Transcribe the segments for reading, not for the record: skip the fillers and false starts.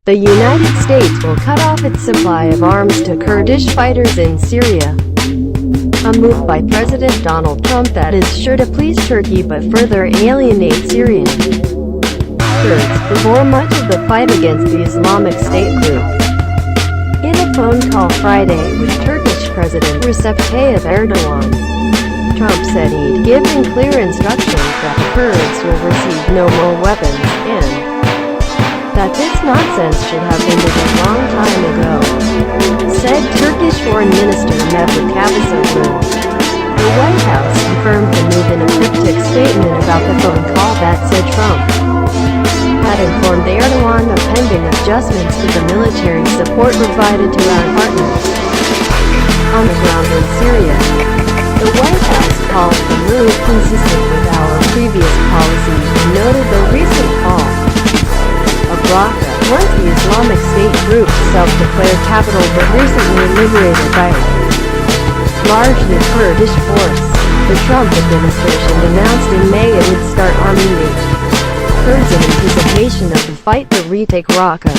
The United States will cut off its supply of arms to Kurdish fighters in Syria. A move by President Donald Trump that is sure to please Turkey but further alienate Syrian Kurds, who bore much of the fight against the Islamic State group. In a phone call Friday with Turkish President Recep Tayyip Erdogan, Trump said he'd given clear instructions that the Kurds will receive no more weapons, and that this nonsense should have ended a long time ago, said Turkish Foreign Minister Mevlut Cavusoglu. The White House confirmed the move in a cryptic statement about the phone call that said Trump had informed Erdogan of pending adjustments to the military support provided to our partners on the ground in Syria. The White House called the move consistent with our previous policy and noted the recent fall of Raqqa, once the Islamic State group's self-declared capital but recently liberated by a largely Kurdish force. The Trump administration announced in May it would start arming the Kurds in anticipation of the fight to retake Raqqa.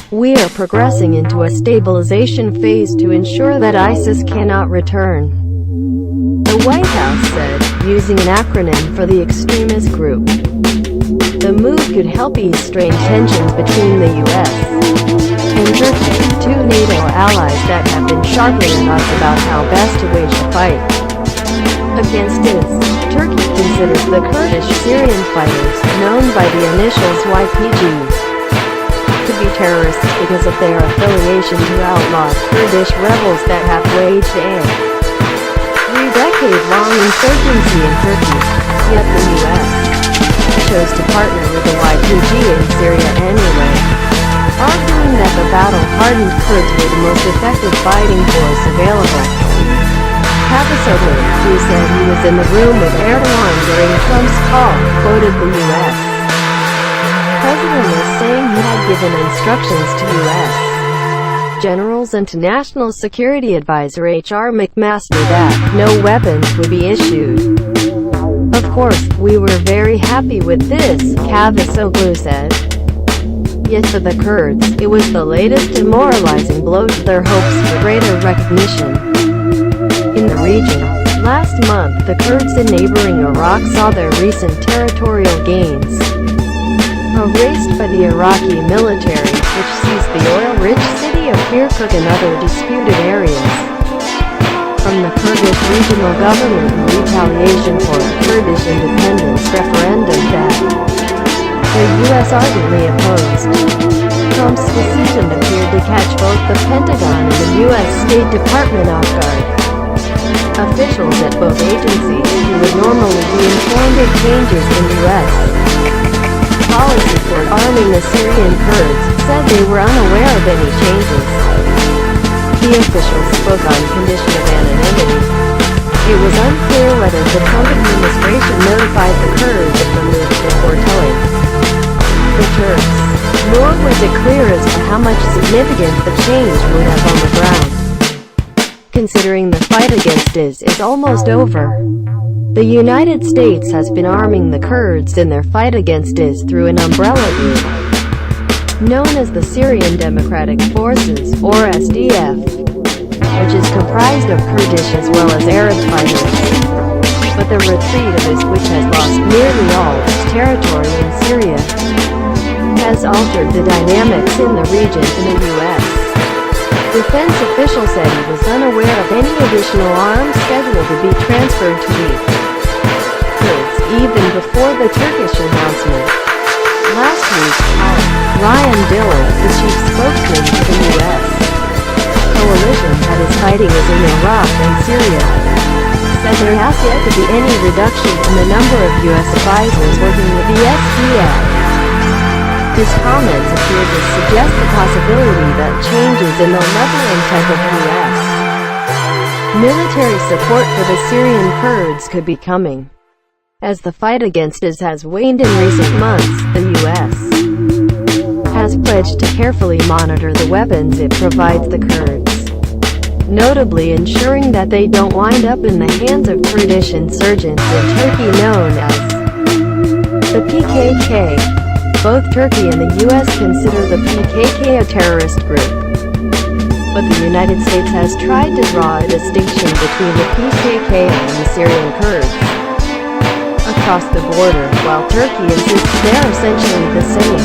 We are progressing into a stabilization phase to ensure that ISIS cannot return, the White House said, using an acronym for the extremist group. The move could help ease strained tensions between the U.S. and Turkey, two NATO allies that have been sharply at odds about how best to wage the fight against IS. Turkey considers the Kurdish Syrian fighters, known by the initials YPG, to be terrorists because of their affiliation to outlawed Kurdish rebels that have waged a three-decade-long insurgency in Turkey. Yet the U.S. chose to partner with the YPG in Syria anyway, arguing that the battle-hardened Kurds were the most effective fighting force available. Cavusoglu, who said he was in the room with Erdogan during Trump's call, quoted the U.S. president as saying he had given instructions to U.S. generals and to National Security Advisor H.R. McMaster that no weapons would be issued. Of course, we were very happy with this, Cavusoglu said. Yet for the Kurds, it was the latest demoralizing blow to their hopes for greater recognition in the region. Last month, the Kurds in neighboring Iraq saw their recent territorial gains erased by the Iraqi military, which seized the oil-rich city of Kirkuk and other disputed areas from the Kurdish regional government in retaliation for a Kurdish independence referendum that the U.S. ardently opposed. Trump's decision appeared to catch both the Pentagon and the U.S. State Department off guard. Officials at both agencies, who would normally be informed of changes in U.S. policy toward arming the Syrian Kurds, said they were unaware of any changes. The officials spoke on condition of anonymity. It was unclear whether the Trump administration notified the Kurds of the move before telling the Turks, nor was it clear as to how much significance the change would have on the ground, considering the fight against IS is almost over. The United States has been arming the Kurds in their fight against IS through an umbrella group known as the Syrian Democratic Forces, or SDF, which is comprised of Kurdish as well as Arab fighters. But the retreat of IS, which has lost nearly all its territory in Syria, has altered the dynamics in the region in the U.S. Defense officials said he was unaware of any additional arms scheduled to be transferred to the Kurds, even before the Turkish announcement. Last week, Ryan Dillon, the chief spokesman for the U.S. coalition that is fighting is in Iraq and Syria, said there has yet to be any reduction in the number of U.S. advisors working with the SDF. His comments appear to suggest the possibility that changes in the level and type of U.S. military support for the Syrian Kurds could be coming. As the fight against IS has waned in recent months, the U.S. has pledged to carefully monitor the weapons it provides the Kurds, notably ensuring that they don't wind up in the hands of Kurdish insurgents in Turkey known as the PKK. both Turkey and the U.S. consider the PKK a terrorist group. But the United States has tried to draw a distinction between the PKK and the Syrian Kurds across the border, while Turkey insists they're essentially the same.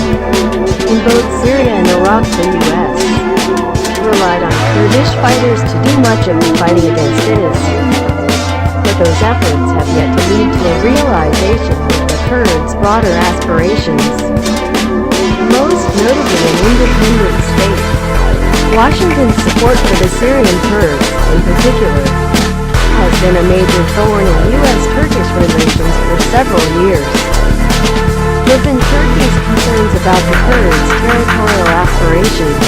In both Syria and Iraq, the U.S. relied on Kurdish fighters to do much of the fighting against ISIS. But those efforts have yet to lead to a realization of the Kurds' broader aspirations, most notably an independent state. Washington's support for the Syrian Kurds, in particular, has been a major thorn in U.S.-Turkish relations for several years. Given Turkey's concerns about the Kurds' territorial aspirations,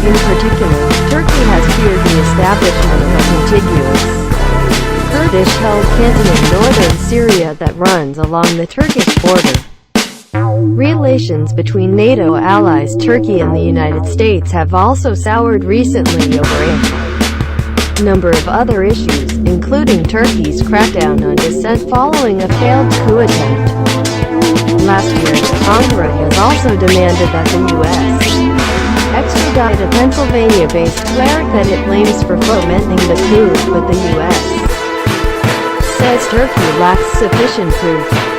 in particular, Turkey has feared the establishment of a contiguous Kurdish-held canton in northern Syria that runs along the Turkish border. Relations between NATO allies Turkey and the United States have also soured recently over a number of other issues, including Turkey's crackdown on dissent following a failed coup attempt last year. ANKARA has also demanded that the U.S. extradite a Pennsylvania-based cleric that it blames for fomenting the coup, but the U.S. says Turkey lacks sufficient proof.